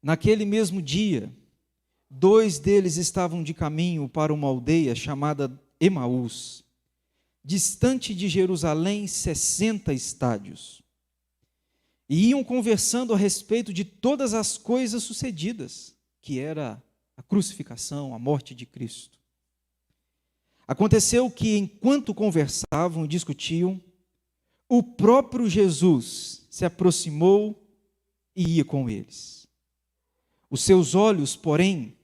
Naquele mesmo dia, 2 deles estavam de caminho para uma aldeia chamada Emaús, distante de Jerusalém 60 estádios. E iam conversando a respeito de todas as coisas sucedidas, que era a crucificação, a morte de Cristo. Aconteceu que, enquanto conversavam e discutiam, o próprio Jesus se aproximou e ia com eles. Os seus olhos, porém,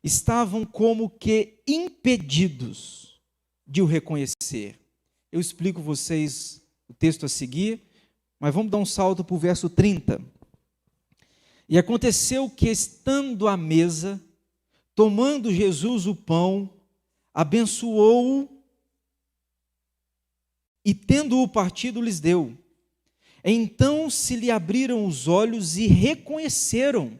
estavam como que impedidos de o reconhecer. Eu explico vocês o texto a seguir, mas vamos dar um salto para o verso 30. E aconteceu que, estando à mesa, tomando Jesus o pão, abençoou-o e, tendo-o partido, lhes deu. Então se lhe abriram os olhos e reconheceram,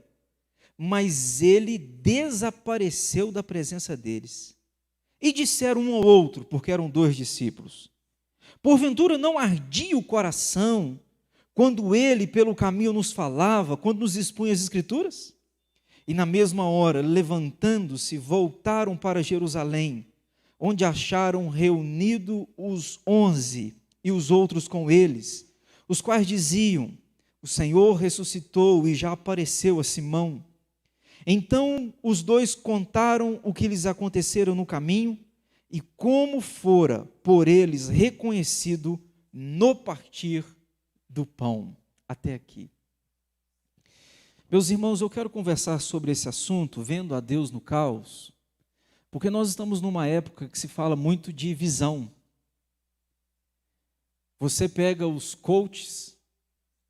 mas ele desapareceu da presença deles. E disseram um ao outro, porque eram 2 discípulos: porventura não ardia o coração quando ele pelo caminho nos falava, quando nos expunha as Escrituras? E na mesma hora, levantando-se, voltaram para Jerusalém, onde acharam reunido os 11 e os outros com eles, os quais diziam: o Senhor ressuscitou e já apareceu a Simão. Então os 2 contaram o que lhes acontecera no caminho e como fora por eles reconhecido no partir do pão. Até aqui. Meus irmãos, eu quero conversar sobre esse assunto, vendo a Deus no caos, porque nós estamos numa época que se fala muito de visão. Você pega os coaches,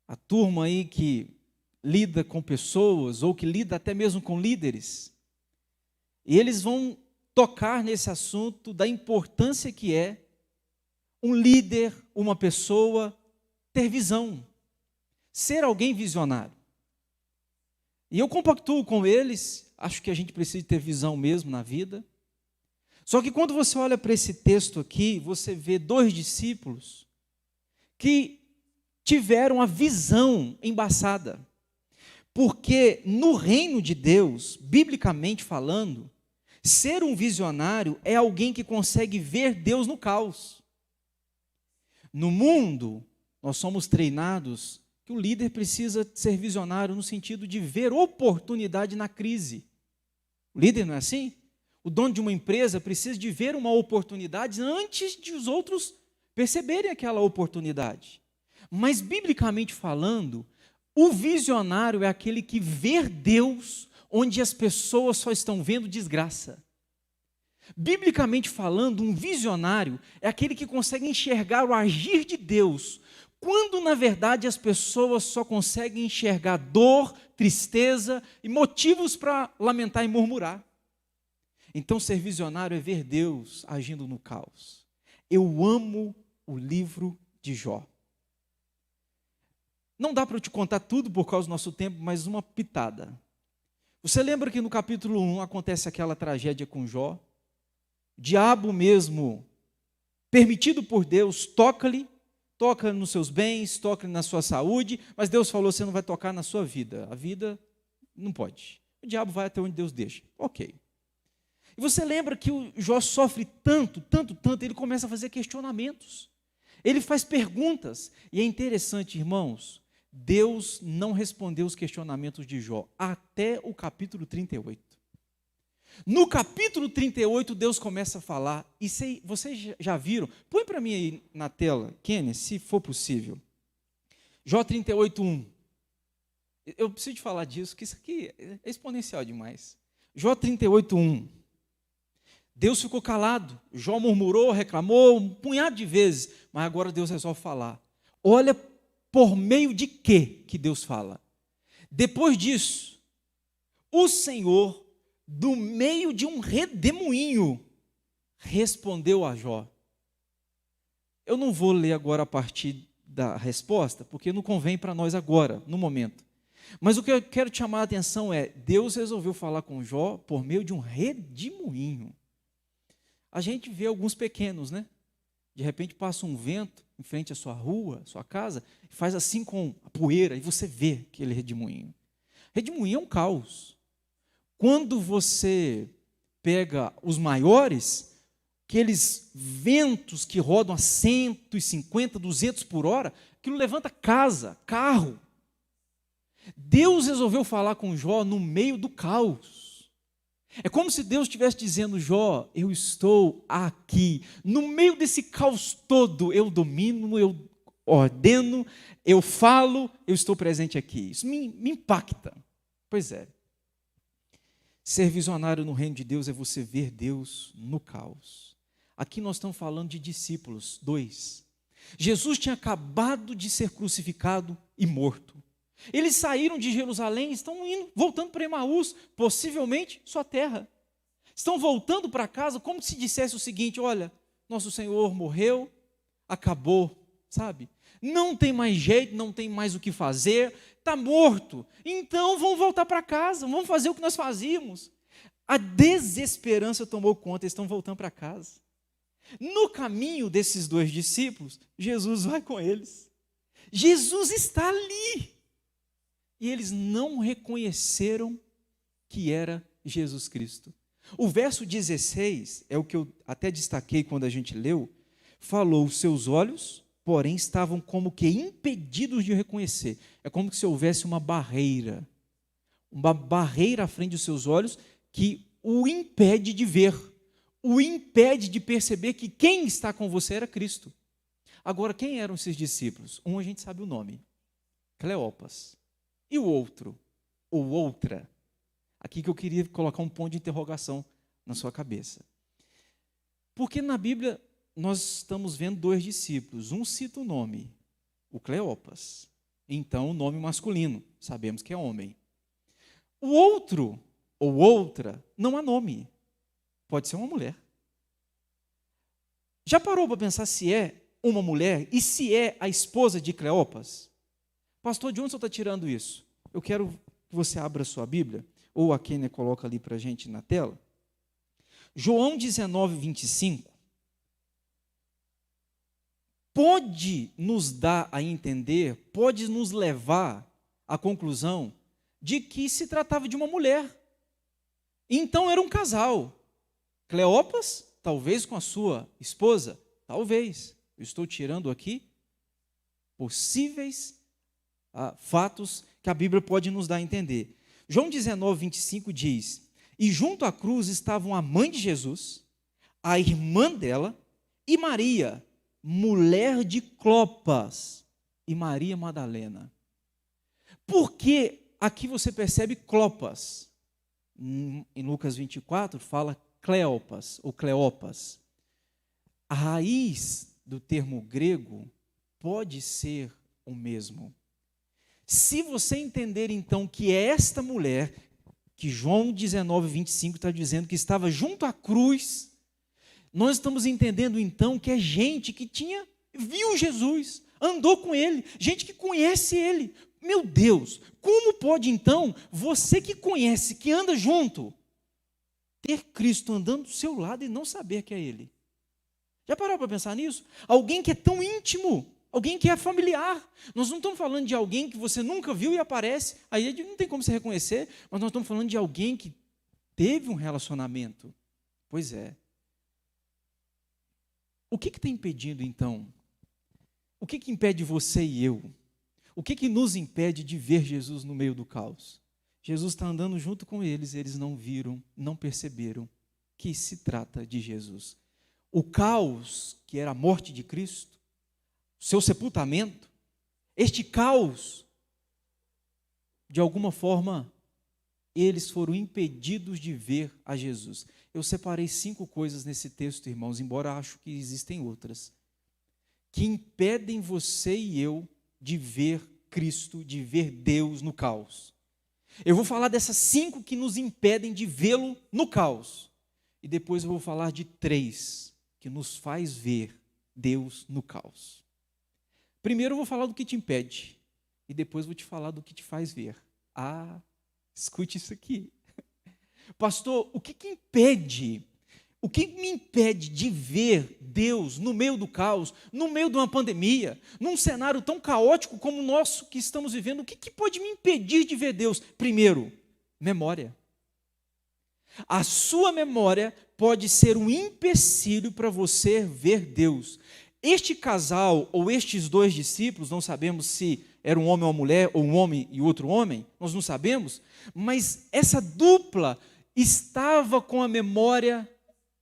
a turma aí que lida com pessoas, ou que lida até mesmo com líderes, e eles vão tocar nesse assunto da importância que é um líder, uma pessoa, ter visão, ser alguém visionário. E eu compactuo com eles, acho que a gente precisa ter visão mesmo na vida. Só que quando você olha para esse texto aqui, você vê 2 discípulos que tiveram a visão embaçada. Porque no reino de Deus, biblicamente falando, ser um visionário é alguém que consegue ver Deus no caos. No mundo, nós somos treinados que o líder precisa ser visionário no sentido de ver oportunidade na crise. O líder não é assim? O dono de uma empresa precisa de ver uma oportunidade antes de os outros perceberem aquela oportunidade. Mas, biblicamente falando, o visionário é aquele que vê Deus onde as pessoas só estão vendo desgraça. Biblicamente falando, um visionário é aquele que consegue enxergar o agir de Deus, quando na verdade as pessoas só conseguem enxergar dor, tristeza e motivos para lamentar e murmurar. Então ser visionário é ver Deus agindo no caos. Eu amo o livro de Jó. Não dá para eu te contar tudo por causa do nosso tempo, mas uma pitada. Você lembra que no capítulo 1 acontece aquela tragédia com Jó? O diabo mesmo, permitido por Deus, toca-lhe, toca nos seus bens, toca-lhe na sua saúde, mas Deus falou: você não vai tocar na sua vida. A vida não pode. O diabo vai até onde Deus deixa. Ok. E você lembra que o Jó sofre tanto, ele começa a fazer questionamentos. Ele faz perguntas. E é interessante, irmãos, Deus não respondeu os questionamentos de Jó até o capítulo 38. No capítulo 38, Deus começa a falar, e vocês já viram? Põe para mim aí na tela, Kenny, se for possível. Jó 38:1. Eu preciso de falar disso, que isso aqui é exponencial demais. Jó 38:1. Deus ficou calado, Jó murmurou, reclamou um punhado de vezes, mas agora Deus resolve falar. Olha por meio de quê que Deus fala. Depois disso, o Senhor, do meio de um redemoinho, respondeu a Jó. Eu não vou ler agora a partir da resposta, porque não convém para nós agora, no momento. Mas o que eu quero te chamar a atenção é, Deus resolveu falar com Jó por meio de um redemoinho. A gente vê alguns pequenos, né? De repente passa um vento em frente à sua rua, à sua casa, e faz assim com a poeira, e você vê aquele redemoinho. Redemoinho é um caos. Quando você pega os maiores, aqueles ventos que rodam a 150, 200 por hora, aquilo levanta casa, carro. Deus resolveu falar com Jó no meio do caos. É como se Deus estivesse dizendo: Jó, eu estou aqui. No meio desse caos todo, eu domino, eu ordeno, eu falo, eu estou presente aqui. Isso me impacta. Pois é. Ser visionário no reino de Deus é você ver Deus no caos. Aqui nós estamos falando de discípulos, 2. Jesus tinha acabado de ser crucificado e morto. Eles saíram de Jerusalém, estão voltando para Emaús, possivelmente sua terra. Estão voltando para casa como se dissesse o seguinte: olha, nosso Senhor morreu, acabou, sabe? Não tem mais jeito, não tem mais o que fazer, está morto. Então vamos voltar para casa, vamos fazer o que nós fazíamos. A desesperança tomou conta, eles estão voltando para casa. No caminho desses 2 discípulos, Jesus vai com eles. Jesus está ali. E eles não reconheceram que era Jesus Cristo. O verso 16, é o que eu até destaquei quando a gente leu, falou: os seus olhos, porém, estavam como que impedidos de reconhecer. É como se houvesse uma barreira à frente dos seus olhos que o impede de ver, o impede de perceber que quem está com você era Cristo. Agora, quem eram esses discípulos? Um a gente sabe o nome, Cleopas. E o outro, ou outra? Aqui que eu queria colocar um ponto de interrogação na sua cabeça. Porque na Bíblia nós estamos vendo 2 discípulos. Um cita o nome, o Cleopas. Então, o nome masculino, sabemos que é homem. O outro, ou outra, não há nome. Pode ser uma mulher. Já parou para pensar se é uma mulher e se é a esposa de Cleopas? Pastor, de onde você está tirando isso? Eu quero que você abra a sua Bíblia, ou a Kênia coloca ali para a gente na tela. João 19, 25. Pode nos dar a entender, pode nos levar à conclusão de que se tratava de uma mulher. Então era um casal. Cleopas, talvez com a sua esposa, talvez. Eu estou tirando aqui possíveis fatos que a Bíblia pode nos dar a entender. João 19, 25 diz: e junto à cruz estavam a mãe de Jesus, a irmã dela e Maria, mulher de Clopas, e Maria Madalena. Por que aqui você percebe Clopas? Em Lucas 24 fala Cleopas ou Cleopas. A raiz do termo grego pode ser o mesmo. Se você entender então que é esta mulher, que João 19, 25 está dizendo que estava junto à cruz, nós estamos entendendo então que é gente que viu Jesus, andou com ele, gente que conhece ele. Meu Deus, como pode então você que conhece, que anda junto, ter Cristo andando do seu lado e não saber que é ele? Já parou para pensar nisso? Alguém que é tão íntimo, alguém que é familiar. Nós não estamos falando de alguém que você nunca viu e aparece, aí não tem como você reconhecer, mas nós estamos falando de alguém que teve um relacionamento. Pois é. O que está impedindo, então? O que impede você e eu? O que nos impede de ver Jesus no meio do caos? Jesus está andando junto com eles, eles não viram, não perceberam que se trata de Jesus. O caos, que era a morte de Cristo, seu sepultamento, este caos, de alguma forma, eles foram impedidos de ver a Jesus. Eu separei 5 coisas nesse texto, irmãos, embora acho que existem outras, que impedem você e eu de ver Cristo, de ver Deus no caos. Eu vou falar dessas 5 que nos impedem de vê-lo no caos. E depois eu vou falar de 3 que nos faz ver Deus no caos. Primeiro eu vou falar do que te impede. E depois vou te falar do que te faz ver. Escute isso aqui. Pastor, o que impede O que me impede de ver Deus no meio do caos, no meio de uma pandemia, num cenário tão caótico como o nosso que estamos vivendo? O que pode me impedir de ver Deus? Primeiro, memória. A sua memória pode ser um empecilho para você ver Deus. Este casal, ou estes dois discípulos, não sabemos se era um homem ou uma mulher, ou um homem e outro homem, nós não sabemos, mas essa dupla estava com a memória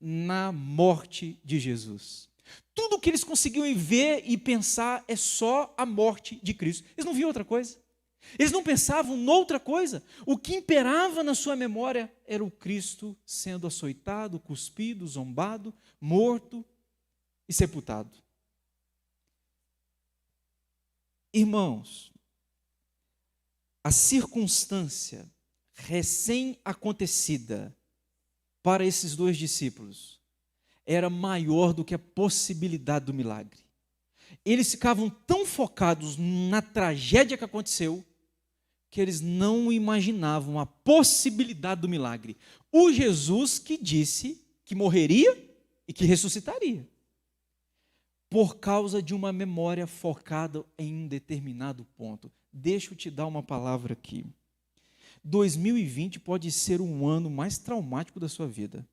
na morte de Jesus. Tudo que eles conseguiam ver e pensar é só a morte de Cristo. Eles não viam outra coisa. Eles não pensavam noutra coisa. O que imperava na sua memória era o Cristo sendo açoitado, cuspido, zombado, morto e sepultado. Irmãos, a circunstância recém-acontecida para esses dois discípulos era maior do que a possibilidade do milagre. Eles ficavam tão focados na tragédia que aconteceu, que eles não imaginavam a possibilidade do milagre. O Jesus que disse que morreria e que ressuscitaria, por causa de uma memória focada em um determinado ponto. Deixa eu te dar uma palavra aqui. 2020 pode ser um ano mais traumático da sua vida.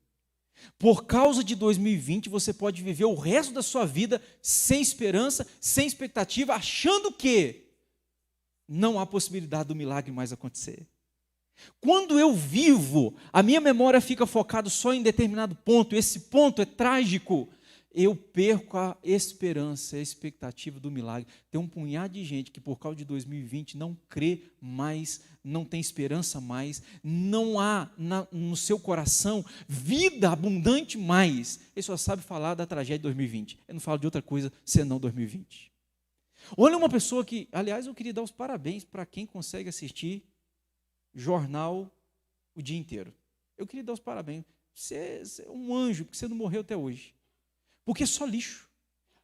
Por causa de 2020, você pode viver o resto da sua vida sem esperança, sem expectativa, achando que não há possibilidade do milagre mais acontecer. Quando eu vivo, a minha memória fica focada só em determinado ponto, esse ponto é trágico, eu perco a esperança, a expectativa do milagre. Tem um punhado de gente que por causa de 2020 não crê mais, não tem esperança mais, não há no seu coração vida abundante mais. Ele só sabe falar da tragédia de 2020. Ele não fala de outra coisa senão 2020. Olha uma pessoa que, aliás, eu queria dar os parabéns para quem consegue assistir jornal o dia inteiro. Eu queria dar os parabéns. Você é um anjo, porque você não morreu até hoje. Porque é só lixo,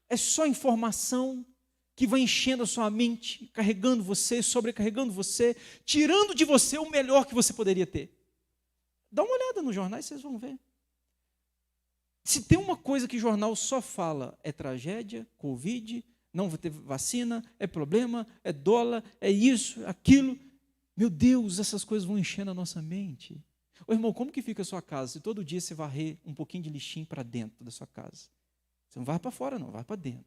é só informação que vai enchendo a sua mente, carregando você, sobrecarregando você, tirando de você o melhor que você poderia ter. Dá uma olhada nos jornais, vocês vão ver. Se tem uma coisa que o jornal só fala, é tragédia, Covid, não vai ter vacina, é problema, é dólar, é isso, aquilo. Meu Deus, essas coisas vão enchendo a nossa mente. Ô irmão, como que fica a sua casa se todo dia você varrer um pouquinho de lixinho para dentro da sua casa? Você não vai para fora não, vai para dentro.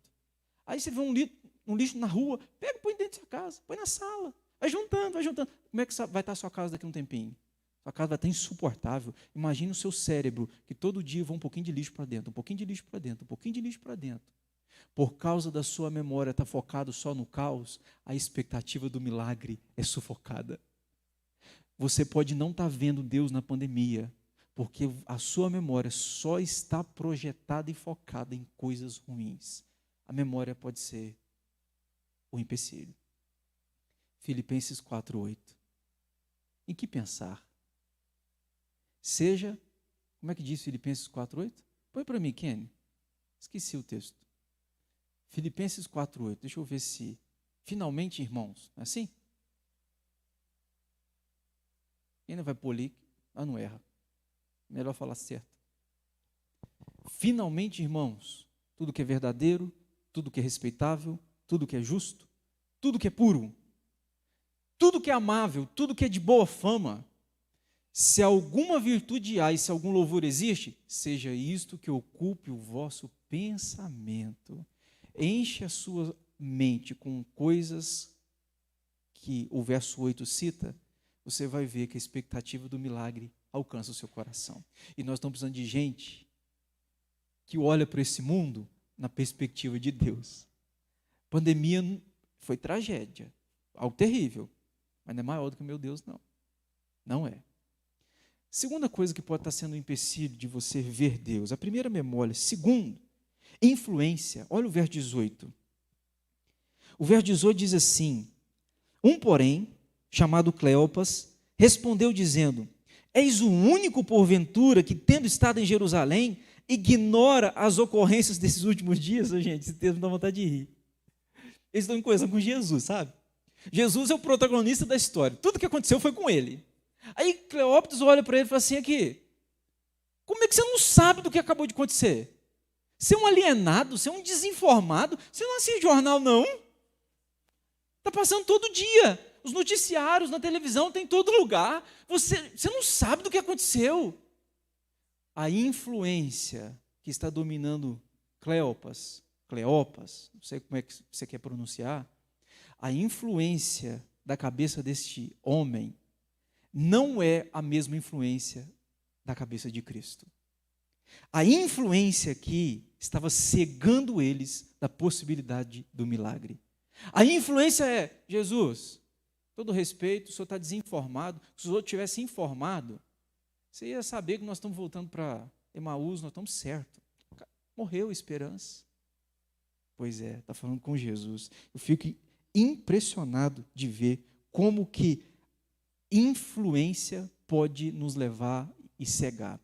Aí você vê um lixo na rua, pega e põe dentro da sua casa, põe na sala, vai juntando, vai juntando. Como é que vai estar a sua casa daqui a um tempinho? Sua casa vai estar insuportável. Imagina o seu cérebro, que todo dia vai um pouquinho de lixo para dentro, um pouquinho de lixo para dentro, um pouquinho de lixo para dentro. Por causa da sua memória estar focado só no caos, a expectativa do milagre é sufocada. Você pode não estar vendo Deus na pandemia, porque a sua memória só está projetada e focada em coisas ruins. A memória pode ser o empecilho. Filipenses 4:8. Em que pensar? Seja, como é que diz Filipenses 4:8? Põe para mim, Kenny. Esqueci o texto. Filipenses 4:8. Deixa eu ver se... Finalmente, irmãos, não é assim? Quem não vai polir, não erra. Melhor falar certo. Finalmente, irmãos, tudo que é verdadeiro, tudo que é respeitável, tudo que é justo, tudo que é puro, tudo que é amável, tudo que é de boa fama, se alguma virtude há e se algum louvor existe, seja isto que ocupe o vosso pensamento. Enche a sua mente com coisas que o verso 8 cita, você vai ver que a expectativa do milagre alcança o seu coração. E nós estamos precisando de gente que olha para esse mundo na perspectiva de Deus. Pandemia foi tragédia, algo terrível, mas não é maior do que o meu Deus, não. Não é. Segunda coisa que pode estar sendo um empecilho de você ver Deus, a primeira, memória. Segundo, influência. Olha o verso 18. O verso 18 diz assim: um, porém, chamado Cleopas, respondeu dizendo: és o único, porventura, que, tendo estado em Jerusalém, ignora as ocorrências desses últimos dias? Gente, esse texto me dá vontade de rir. Eles estão em coisa com Jesus, sabe? Jesus é o protagonista da história. Tudo que aconteceu foi com ele. Aí Cleópas olha para ele e fala assim: aqui, Como é que você não sabe do que acabou de acontecer? Você é um alienado, você é um desinformado, você não assiste jornal, não. Está passando todo dia. Os noticiários na televisão, tem em todo lugar. Você não sabe do que aconteceu. A influência que está dominando Cleopas, não sei como é que você quer pronunciar, a influência da cabeça deste homem não é a mesma influência da cabeça de Cristo. A influência aqui estava cegando eles da possibilidade do milagre. A influência é, Jesus, todo respeito, o senhor está desinformado. Se os outros tivessem informado, você ia saber que nós estamos voltando para Emaús, nós estamos certos. Morreu a esperança. Pois é, está falando com Jesus. Eu fico impressionado de ver como que influência pode nos levar e cegar.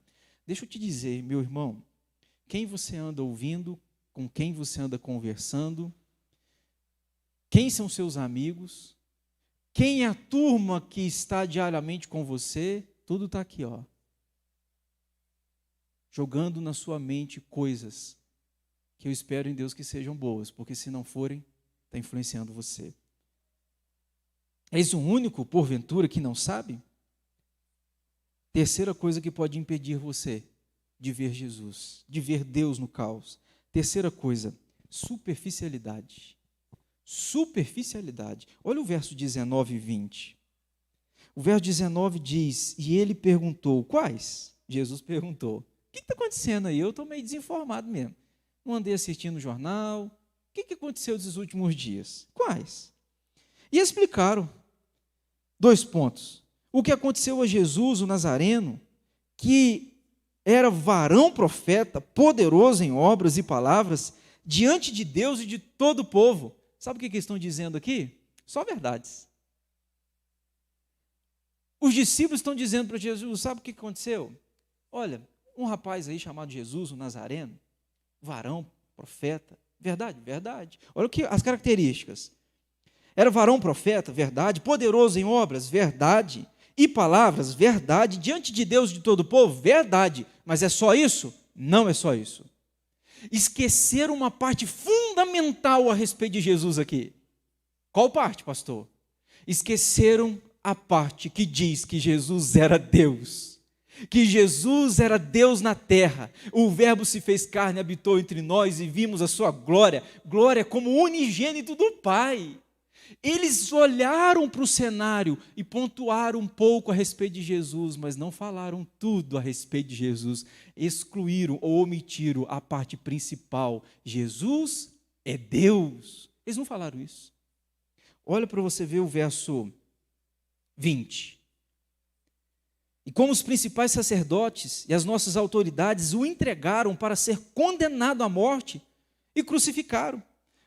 Deixa eu te dizer, meu irmão, quem você anda ouvindo, com quem você anda conversando, quem são seus amigos, quem é a turma que está diariamente com você, tudo está aqui, ó, jogando na sua mente coisas que eu espero em Deus que sejam boas, porque se não forem, está influenciando você. És o único, porventura, que não sabe? Terceira coisa que pode impedir você de ver Jesus, de ver Deus no caos. Terceira coisa, superficialidade. Superficialidade. Olha o verso 19 e 20. O verso 19 diz, e ele perguntou, quais? Jesus perguntou, o que está acontecendo aí? Eu estou meio desinformado mesmo. Não andei assistindo o jornal. O que aconteceu nesses últimos dias? Quais? E explicaram. 2 pontos. O que aconteceu a Jesus, o Nazareno, que era varão profeta, poderoso em obras e palavras, diante de Deus e de todo o povo. Sabe o que eles estão dizendo aqui? Só verdades. Os discípulos estão dizendo para Jesus, sabe o que aconteceu? Olha, um rapaz aí chamado Jesus, o Nazareno, varão, profeta, verdade, verdade. Olha as características. Era varão, profeta, verdade, poderoso em obras, verdade, e palavras, verdade, diante de Deus e de todo o povo, verdade. Mas é só isso? Não é só isso. Esqueceram uma parte fundamental a respeito de Jesus aqui. Qual parte, pastor? Esqueceram a parte que diz que Jesus era Deus. Que Jesus era Deus na terra. O Verbo se fez carne, habitou entre nós e vimos a sua glória. Glória como unigênito do Pai. Eles olharam para o cenário e pontuaram um pouco a respeito de Jesus, mas não falaram tudo a respeito de Jesus. Excluíram ou omitiram a parte principal. Jesus é Deus. Eles não falaram isso. Olha para você ver o verso 20. E como os principais sacerdotes e as nossas autoridades o entregaram para ser condenado à morte e crucificaram.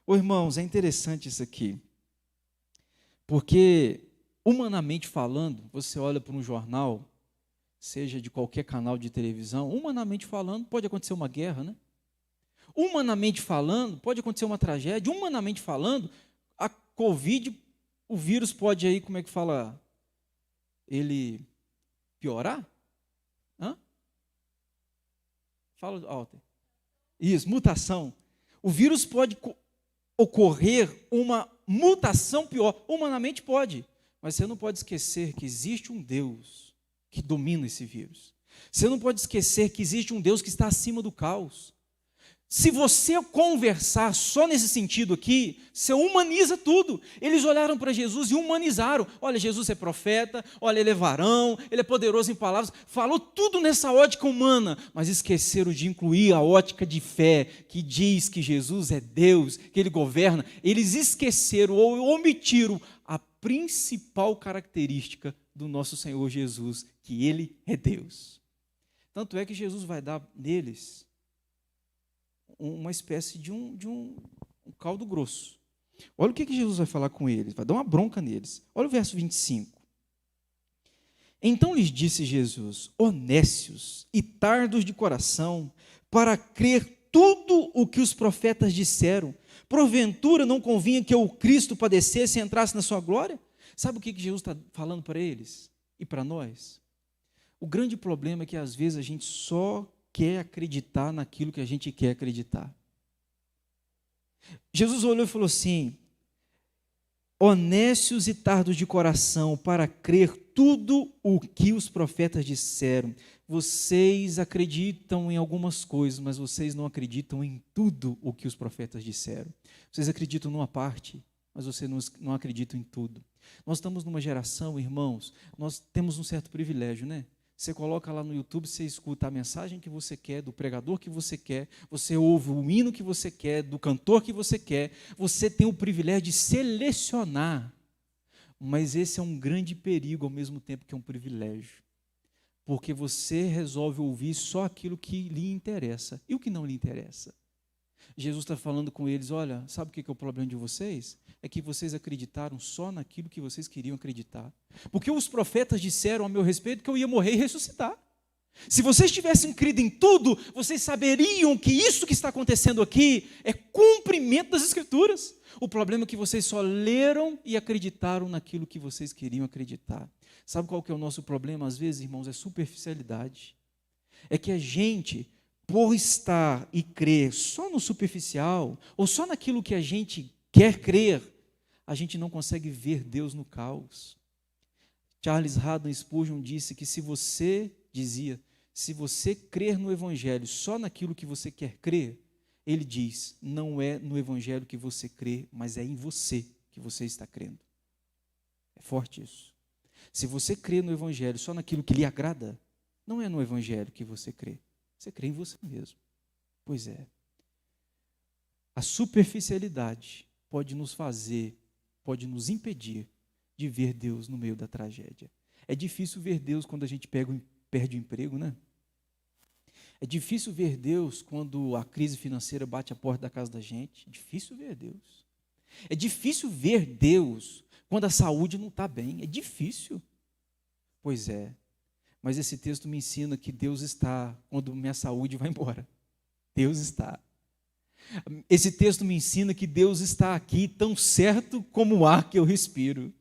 Irmãos, é interessante isso aqui. Porque, humanamente falando, você olha para um jornal, seja de qualquer canal de televisão, humanamente falando, pode acontecer uma guerra, né? Humanamente falando, pode acontecer uma tragédia. Humanamente falando, a Covid, o vírus pode aí, como é que fala? Ele piorar? Hã? Fala, Alter. Isso, mutação. O vírus pode ocorrer uma mutação pior. Humanamente pode, mas você não pode esquecer que existe um Deus que domina esse vírus. Você não pode esquecer que existe um Deus que está acima do caos. Se você conversar só nesse sentido aqui, você humaniza tudo. Eles olharam para Jesus e humanizaram. Olha, Jesus é profeta, olha, ele é varão, ele é poderoso em palavras. Falou tudo nessa ótica humana, mas esqueceram de incluir a ótica de fé, que diz que Jesus é Deus, que ele governa. Eles esqueceram ou omitiram a principal característica do nosso Senhor Jesus, que ele é Deus. Tanto é que Jesus vai dar neles uma espécie de um caldo grosso. Olha o que Jesus vai falar com eles, vai dar uma bronca neles. Olha o verso 25. Então lhes disse Jesus, ó nécios e tardos de coração, para crer tudo o que os profetas disseram, porventura não convinha que o Cristo padecesse e entrasse na sua glória? Sabe o que Jesus está falando para eles e para nós? O grande problema é que às vezes a gente só quer acreditar naquilo que a gente quer acreditar. Jesus olhou e falou assim: honestos e tardos de coração para crer tudo o que os profetas disseram. Vocês acreditam em algumas coisas, mas vocês não acreditam em tudo o que os profetas disseram. Vocês acreditam numa parte, mas vocês não acreditam em tudo. Nós estamos numa geração, irmãos, nós temos um certo privilégio, né? Você coloca lá no YouTube, você escuta a mensagem que você quer, do pregador que você quer, você ouve o hino que você quer, do cantor que você quer, você tem o privilégio de selecionar. Mas esse é um grande perigo ao mesmo tempo que é um privilégio. Porque você resolve ouvir só aquilo que lhe interessa. E o que não lhe interessa? Jesus está falando com eles: olha, sabe o que é o problema de vocês? É que vocês acreditaram só naquilo que vocês queriam acreditar. Porque os profetas disseram a meu respeito que eu ia morrer e ressuscitar. Se vocês tivessem crido em tudo, vocês saberiam que isso que está acontecendo aqui é cumprimento das Escrituras. O problema é que vocês só leram e acreditaram naquilo que vocês queriam acreditar. Sabe qual que é o nosso problema? Às vezes, irmãos, é superficialidade. É que a gente, por estar e crer só no superficial, ou só naquilo que a gente quer crer, a gente não consegue ver Deus no caos. Charles Haddon Spurgeon disse que se você crer no Evangelho só naquilo que você quer crer, ele diz, não é no Evangelho que você crê, mas é em você que você está crendo. É forte isso. Se você crê no Evangelho só naquilo que lhe agrada, não é no Evangelho que você crê. Você crê em você mesmo. Pois é. A superficialidade pode nos impedir de ver Deus no meio da tragédia. É difícil ver Deus quando a gente perde o emprego, né? É difícil ver Deus quando a crise financeira bate a porta da casa da gente. É difícil ver Deus. É difícil ver Deus quando a saúde não está bem. É difícil. Pois é. Mas esse texto me ensina que Deus está quando minha saúde vai embora. Deus está. Esse texto me ensina que Deus está aqui tão certo como o ar que eu respiro.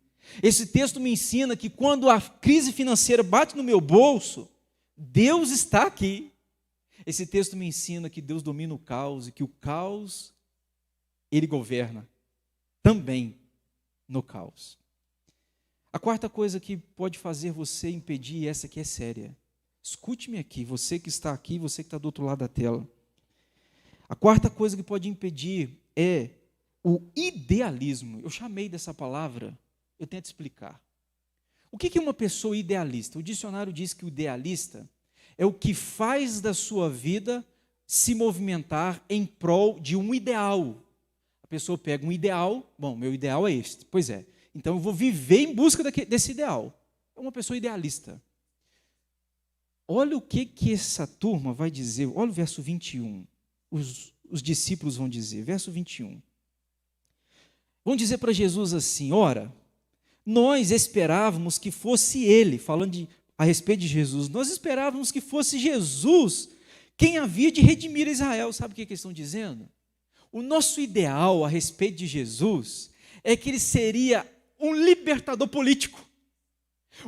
Esse texto me ensina que quando a crise financeira bate no meu bolso, Deus está aqui. Esse texto me ensina que Deus domina o caos e que o caos, Ele governa também no caos. A quarta coisa que pode fazer você impedir, essa aqui é séria. Escute-me aqui, você que está aqui, você que está do outro lado da tela. A quarta coisa que pode impedir é o idealismo. Eu chamei dessa palavra, eu tento explicar. O que é uma pessoa idealista? O dicionário diz que o idealista é o que faz da sua vida se movimentar em prol de um ideal. A pessoa pega um ideal, bom, meu ideal é este. Pois é, então eu vou viver em busca desse ideal. É uma pessoa idealista. Olha o que essa turma vai dizer, olha o verso 21. Os discípulos vão dizer, verso 21. Vão dizer para Jesus assim: ora, nós esperávamos que fosse Ele, falando a respeito de Jesus, nós esperávamos que fosse Jesus quem havia de redimir Israel. Sabe o que eles estão dizendo? O nosso ideal a respeito de Jesus é que Ele seria um libertador político.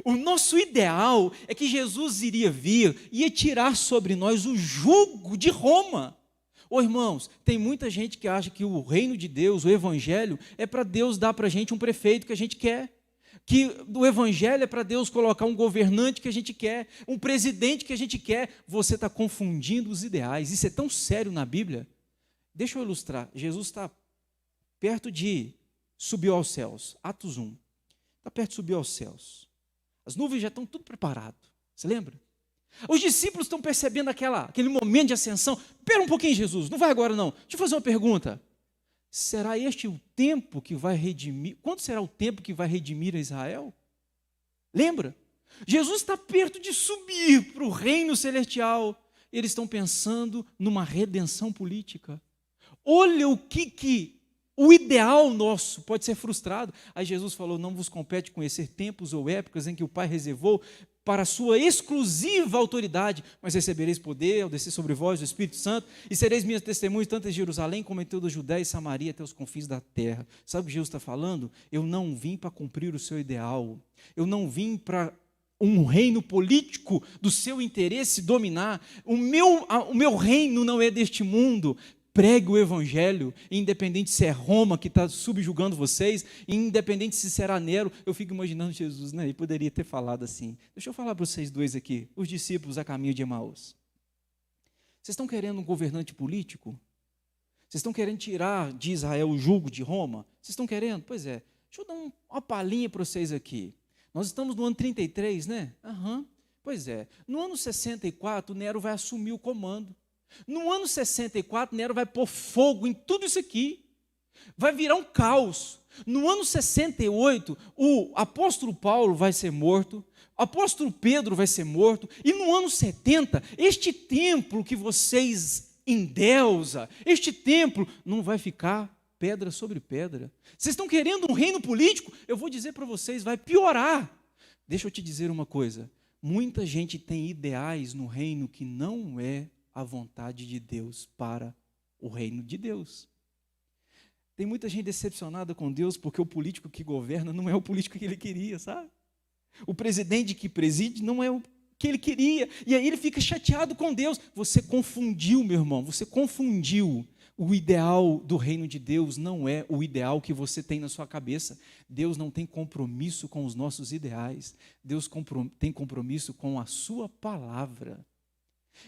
O nosso ideal é que Jesus iria vir e ia tirar sobre nós o jugo de Roma. Ô irmãos, tem muita gente que acha que o reino de Deus, o evangelho, é para Deus dar para a gente um prefeito que a gente quer. Que o evangelho é para Deus colocar um governante que a gente quer, um presidente que a gente quer. Você está confundindo os ideais. Isso é tão sério na Bíblia. Deixa eu ilustrar. Jesus está perto de subir aos céus. Atos 1. Está perto de subir aos céus. As nuvens já estão tudo preparado. Você lembra? Os discípulos estão percebendo aquele momento de ascensão. Espera um pouquinho, Jesus, não vai agora não. Deixa eu fazer uma pergunta. Será este o tempo que vai redimir? Quando será o tempo que vai redimir a Israel? Lembra? Jesus está perto de subir para o reino celestial. Eles estão pensando numa redenção política. Olha o que o ideal nosso pode ser frustrado. Aí Jesus falou: não vos compete conhecer tempos ou épocas em que o Pai reservou para a sua exclusiva autoridade, mas recebereis poder ao descer sobre vós o Espírito Santo, e sereis minhas testemunhas tanto em Jerusalém como em toda a Judéia e Samaria até os confins da terra. Sabe o que Jesus está falando? Eu não vim para cumprir o seu ideal, eu não vim para um reino político do seu interesse dominar. O meu reino não é deste mundo. Pregue o evangelho, independente se é Roma que está subjugando vocês, independente se será Nero. Eu fico imaginando Jesus, né? Ele poderia ter falado assim. Deixa eu falar para vocês dois aqui, os discípulos a caminho de Emaús. Vocês estão querendo um governante político? Vocês estão querendo tirar de Israel o jugo de Roma? Vocês estão querendo? Pois é. Deixa eu dar uma palhinha para vocês aqui. Nós estamos no ano 33, né? Pois é. No ano 64, Nero vai assumir o comando. No ano 64, Nero vai pôr fogo em tudo isso aqui. Vai virar um caos. No ano 68, o apóstolo Paulo vai ser morto, o apóstolo Pedro vai ser morto, e no ano 70, este templo que vocês endeusam, este templo não vai ficar pedra sobre pedra. Vocês estão querendo um reino político? Eu vou dizer para vocês, vai piorar. Deixa eu te dizer uma coisa, muita gente tem ideais no reino que não é a vontade de Deus para o reino de Deus. Tem muita gente decepcionada com Deus porque o político que governa não é o político que ele queria, sabe? O presidente que preside não é o que ele queria, e aí ele fica chateado com Deus. Você confundiu, meu irmão, você confundiu. O ideal do reino de Deus não é o ideal que você tem na sua cabeça. Deus não tem compromisso com os nossos ideais. Deus tem compromisso com a sua palavra.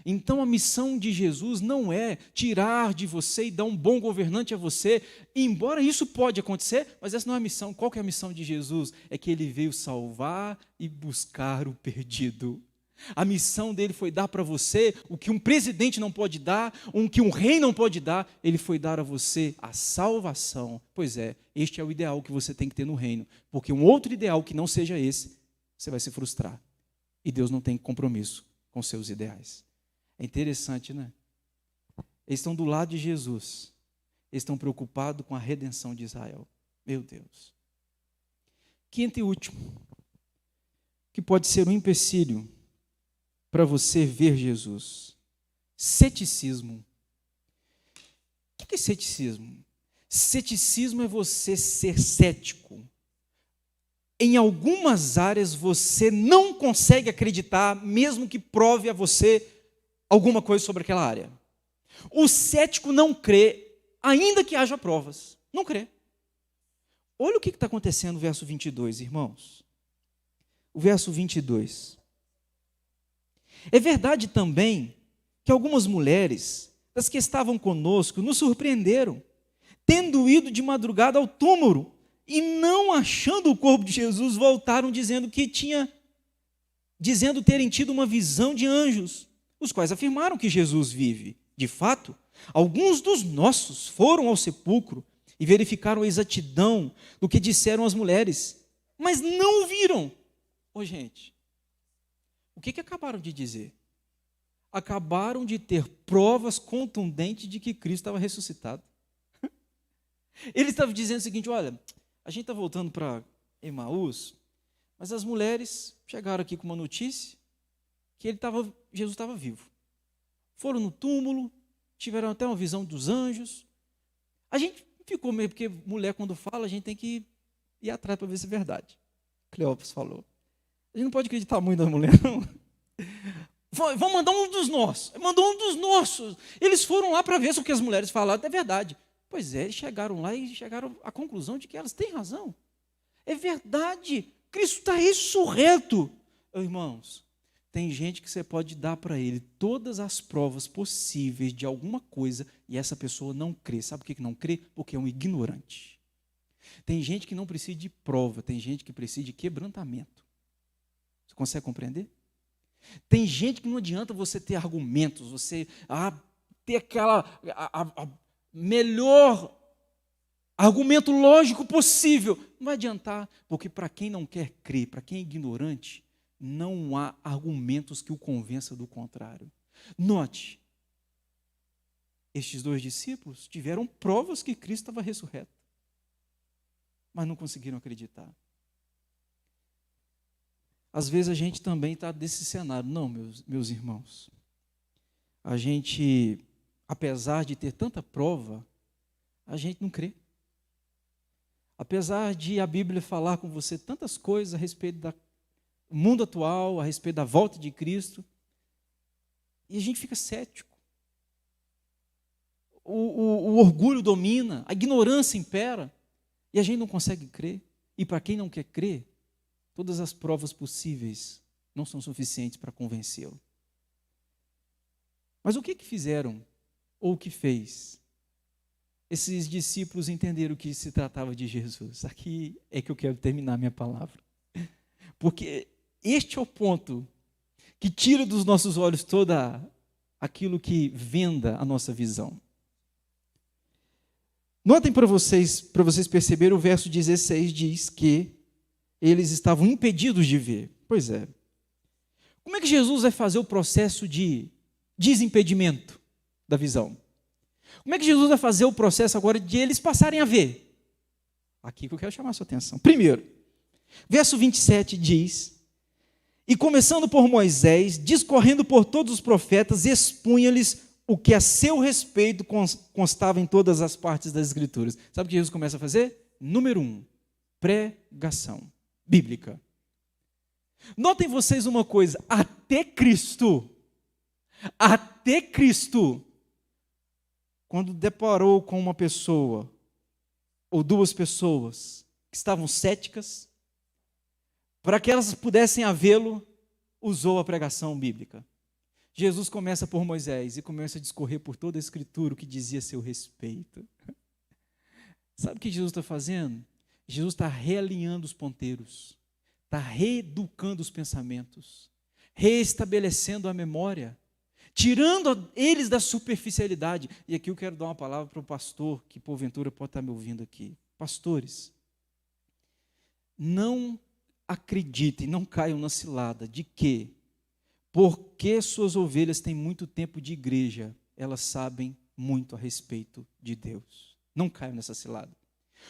Então a missão de Jesus não é tirar de você e dar um bom governante a você, embora isso pode acontecer, mas essa não é a missão. Qual que é a missão de Jesus? É que ele veio salvar e buscar o perdido. A missão dele foi dar para você o que um presidente não pode dar, o que um rei não pode dar, ele foi dar a você a salvação. Pois é, este é o ideal que você tem que ter no reino, porque um outro ideal que não seja esse, você vai se frustrar. E Deus não tem compromisso com seus ideais. É interessante, né? Eles estão do lado de Jesus, eles estão preocupados com a redenção de Israel. Meu Deus. Quinto e último, que pode ser um empecilho para você ver Jesus. Ceticismo. O que é ceticismo? Ceticismo é você ser cético. Em algumas áreas você não consegue acreditar, mesmo que prove a você alguma coisa sobre aquela área. O cético não crê, ainda que haja provas. Não crê. Olha o que está acontecendo no verso 22, irmãos. O verso 22. É verdade também que algumas mulheres, das que estavam conosco, nos surpreenderam, tendo ido de madrugada ao túmulo e não achando o corpo de Jesus, voltaram dizendo terem tido uma visão de anjos, os quais afirmaram que Jesus vive. De fato, alguns dos nossos foram ao sepulcro e verificaram a exatidão do que disseram as mulheres, mas não o viram. Gente, o que acabaram de dizer? Acabaram de ter provas contundentes de que Cristo estava ressuscitado. Eles estavam dizendo o seguinte: olha, a gente está voltando para Emaús, mas as mulheres chegaram aqui com uma notícia que Jesus estava vivo. Foram no túmulo, tiveram até uma visão dos anjos. A gente ficou meio, porque mulher quando fala, a gente tem que ir atrás para ver se é verdade. Cleópatra falou. A gente não pode acreditar muito na mulher, não. Vamos mandar um dos nossos. Mandou um dos nossos. Eles foram lá para ver se o que as mulheres falaram é verdade. Pois é, eles chegaram lá e chegaram à conclusão de que elas têm razão. É verdade. Cristo está ressurreto. Irmãos, tem gente que você pode dar para ele todas as provas possíveis de alguma coisa e essa pessoa não crê. Sabe por que não crê? Porque é um ignorante. Tem gente que não precisa de prova, tem gente que precisa de quebrantamento. Você consegue compreender? Tem gente que não adianta você ter argumentos, você ter aquela melhor argumento lógico possível. Não vai adiantar, porque para quem não quer crer, para quem é ignorante, não há argumentos que o convença do contrário. Note, estes dois discípulos tiveram provas que Cristo estava ressurreto, mas não conseguiram acreditar. Às vezes a gente também está desse cenário. Não, meus irmãos. A gente, apesar de ter tanta prova, a gente não crê. Apesar de a Bíblia falar com você tantas coisas a respeito mundo atual, a respeito da volta de Cristo, e a gente fica cético. O orgulho domina, a ignorância impera, e a gente não consegue crer. E para quem não quer crer, todas as provas possíveis não são suficientes para convencê-lo. Mas o que fizeram, ou o que fez? Esses discípulos entenderam que se tratava de Jesus. Aqui é que eu quero terminar minha palavra. Porque este é o ponto que tira dos nossos olhos toda aquilo que venda a nossa visão. Notem para vocês perceberem, o verso 16 diz que eles estavam impedidos de ver. Pois é. Como é que Jesus vai fazer o processo de desimpedimento da visão? Como é que Jesus vai fazer o processo agora de eles passarem a ver? Aqui que eu quero chamar a sua atenção. Primeiro, verso 27 diz: e começando por Moisés, discorrendo por todos os profetas, expunha-lhes o que a seu respeito constava em todas as partes das Escrituras. Sabe o que Jesus começa a fazer? Número 1, pregação bíblica. Notem vocês uma coisa, até Cristo, quando deparou com uma pessoa, ou duas pessoas, que estavam céticas, para que elas pudessem havê-lo, usou a pregação bíblica. Jesus começa por Moisés e começa a discorrer por toda a Escritura o que dizia a seu respeito. Sabe o que Jesus está fazendo? Jesus está realinhando os ponteiros, está reeducando os pensamentos, reestabelecendo a memória, tirando eles da superficialidade. E aqui eu quero dar uma palavra para o pastor, que porventura pode estar me ouvindo aqui. Pastores, não acreditem, não caiam na cilada de que, porque suas ovelhas têm muito tempo de igreja, elas sabem muito a respeito de Deus. Não caiam nessa cilada.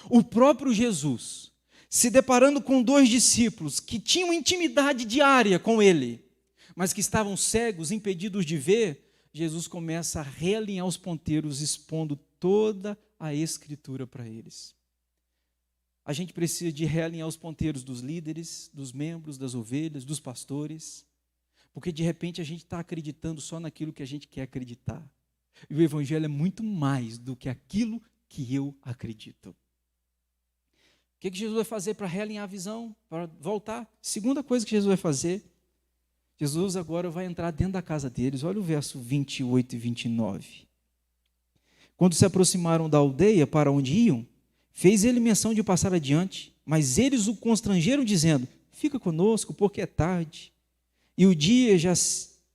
O próprio Jesus, se deparando com dois discípulos que tinham intimidade diária com ele, mas que estavam cegos, impedidos de ver, Jesus começa a realinhar os ponteiros, expondo toda a Escritura para eles. A gente precisa de realinhar os ponteiros dos líderes, dos membros, das ovelhas, dos pastores, porque de repente a gente está acreditando só naquilo que a gente quer acreditar. E o Evangelho é muito mais do que aquilo que eu acredito. O que Jesus vai fazer para realinhar a visão, para voltar? Segunda coisa que Jesus vai fazer, Jesus agora vai entrar dentro da casa deles. Olha o verso 28 e 29. Quando se aproximaram da aldeia para onde iam, fez ele menção de passar adiante, mas eles o constrangeram, dizendo: fica conosco, porque é tarde, e o dia já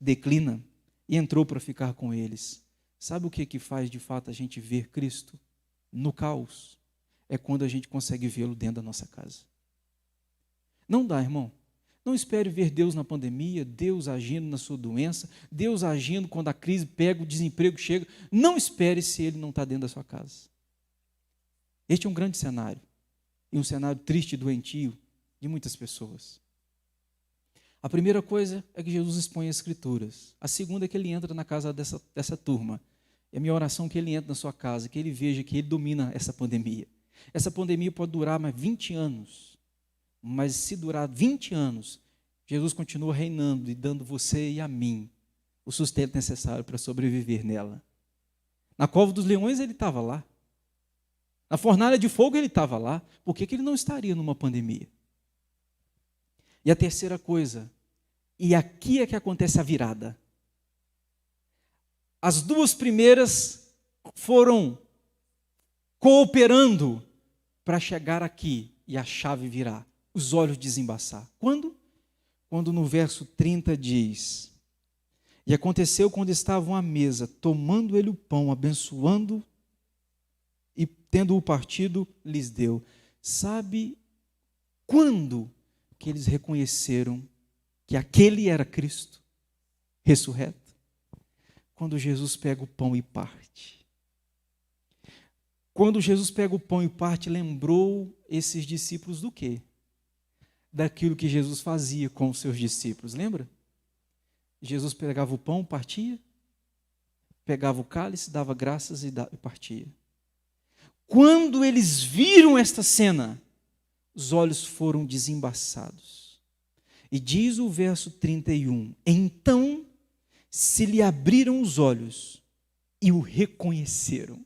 declina. E entrou para ficar com eles. Sabe o que faz de fato a gente ver Cristo? No caos. É quando a gente consegue vê-lo dentro da nossa casa. Não dá, irmão. Não espere ver Deus na pandemia, Deus agindo na sua doença, Deus agindo quando a crise pega, o desemprego chega. Não espere se Ele não está dentro da sua casa. Este é um grande cenário, e um cenário triste e doentio de muitas pessoas. A primeira coisa é que Jesus expõe as Escrituras. A segunda é que Ele entra na casa dessa turma. É a minha oração que Ele entre na sua casa, que Ele veja que Ele domina essa pandemia. Essa pandemia pode durar mais 20 anos, mas se durar 20 anos, Jesus continua reinando e dando você e a mim o sustento necessário para sobreviver nela. Na cova dos leões Ele estava lá. Na fornalha de fogo Ele estava lá. Por que Ele não estaria numa pandemia? E a terceira coisa, e aqui é que acontece a virada. As duas primeiras foram cooperando para chegar aqui e a chave virar, os olhos desembaçar. Quando? Quando no verso 30 diz: e aconteceu quando estavam à mesa, tomando ele o pão, abençoando e tendo-o partido, lhes deu. Sabe quando que eles reconheceram que aquele era Cristo ressurreto? Quando Jesus pega o pão e parte. Quando Jesus pega o pão e parte, lembrou esses discípulos do quê? Daquilo que Jesus fazia com os seus discípulos, lembra? Jesus pegava o pão, partia, pegava o cálice, dava graças e partia. Quando eles viram esta cena, os olhos foram desembaçados. E diz o verso 31, então se lhe abriram os olhos e o reconheceram.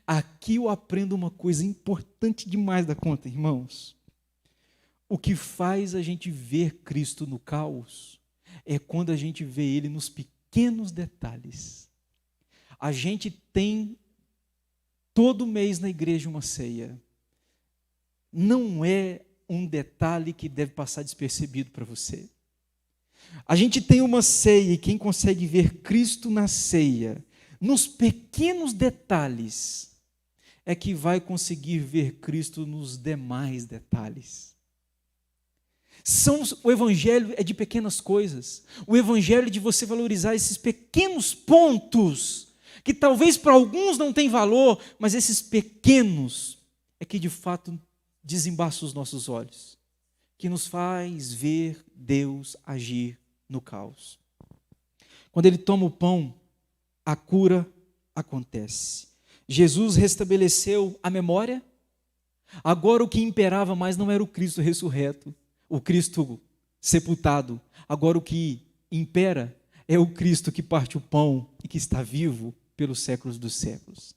Aqui eu aprendo uma coisa importante demais da conta, irmãos. O que faz a gente ver Cristo no caos é quando a gente vê Ele nos pequenos detalhes. A gente tem todo mês na igreja uma ceia. Não é um detalhe que deve passar despercebido para você. A gente tem uma ceia e quem consegue ver Cristo na ceia, nos pequenos detalhes, é que vai conseguir ver Cristo nos demais detalhes. O evangelho é de pequenas coisas. O evangelho é de você valorizar esses pequenos pontos, que talvez para alguns não tem valor, mas esses pequenos é que de fato desembaça os nossos olhos, que nos faz ver Deus agir no caos. Quando ele toma o pão, a cura acontece. Jesus restabeleceu a memória. Agora o que imperava mais não era o Cristo ressurreto, o Cristo sepultado. Agora o que impera é o Cristo que parte o pão e que está vivo pelos séculos dos séculos.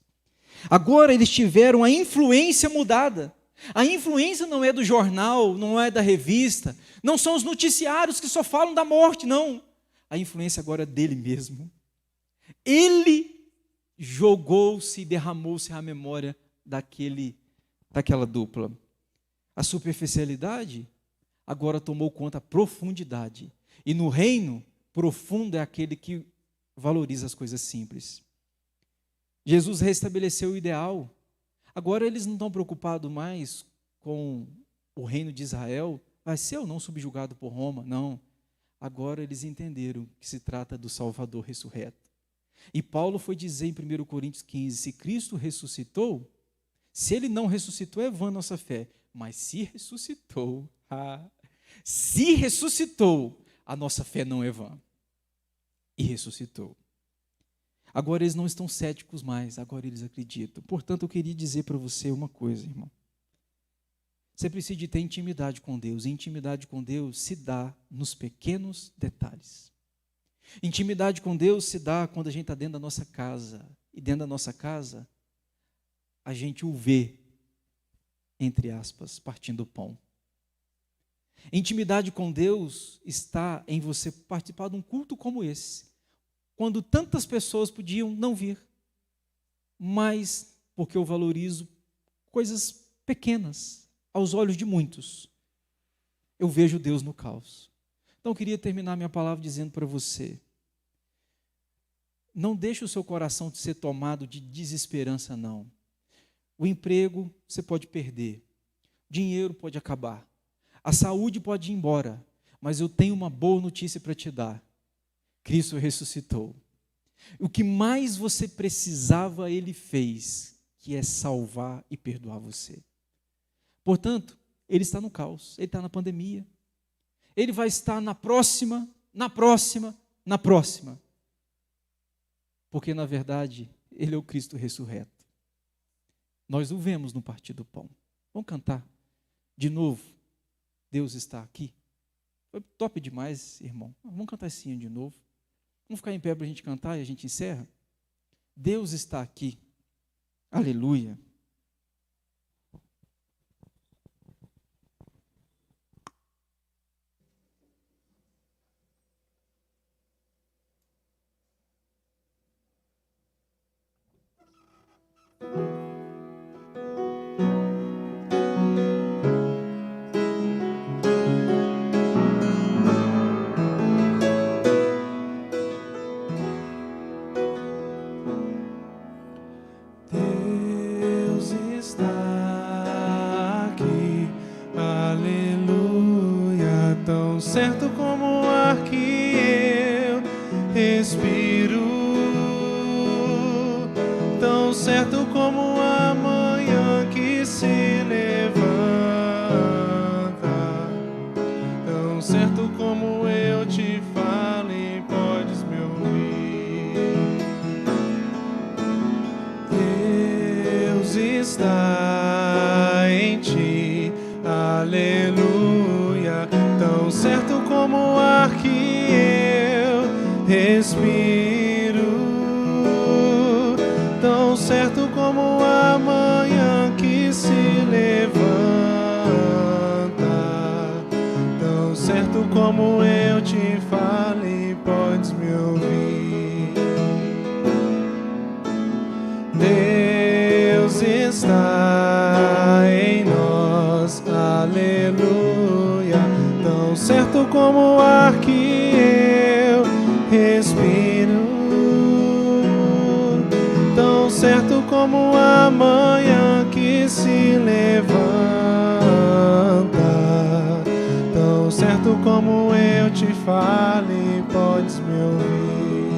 Agora eles tiveram a influência mudada. A influência não é do jornal, não é da revista, não são os noticiários que só falam da morte, não. A influência agora é dele mesmo. Ele jogou-se e derramou-se à memória daquela dupla. A superficialidade agora tomou conta da profundidade. E no reino, profundo é aquele que valoriza as coisas simples. Jesus restabeleceu o ideal. Agora eles não estão preocupados mais com o reino de Israel, vai ser ou não subjugado por Roma, não. Agora eles entenderam que se trata do Salvador ressurreto. E Paulo foi dizer em 1 Coríntios 15, se Cristo ressuscitou, se ele não ressuscitou é vã nossa fé, mas se ressuscitou, a nossa fé não é vã. E ressuscitou. Agora eles não estão céticos mais, agora eles acreditam. Portanto, eu queria dizer para você uma coisa, irmão. Você precisa de ter intimidade com Deus. E intimidade com Deus se dá nos pequenos detalhes. Intimidade com Deus se dá quando a gente está dentro da nossa casa. E dentro da nossa casa, a gente o vê, entre aspas, partindo o pão. Intimidade com Deus está em você participar de um culto como esse. Quando tantas pessoas podiam não vir, mas porque eu valorizo coisas pequenas aos olhos de muitos, eu vejo Deus no caos. Então eu queria terminar minha palavra dizendo para você, não deixe o seu coração ser tomado de desesperança, não. O emprego você pode perder, dinheiro pode acabar, a saúde pode ir embora, mas eu tenho uma boa notícia para te dar. Cristo ressuscitou. O que mais você precisava, Ele fez, que é salvar e perdoar você. Portanto, Ele está no caos, Ele está na pandemia. Ele vai estar na próxima. Porque, na verdade, Ele é o Cristo ressurreto. Nós o vemos no partir do pão. Vamos cantar de novo. Deus está aqui. Foi top demais, irmão. Vamos cantar esse hino de novo. Vamos ficar em pé para a gente cantar e a gente encerra? Deus está aqui. Aleluia. Certo como o ar que eu respiro, tão certo como a manhã que se levanta, tão certo como eu te falo e podes me ouvir. Deus está em ti, aleluia, tão certo que eu respiro, tão certo como a manhã que se levanta, tão certo como eu te falo e podes me ouvir. Deus está em nós, aleluia, tão certo como o ar que eu respiro, tão certo como a manhã que se levanta, tão certo como eu te falo e podes me ouvir.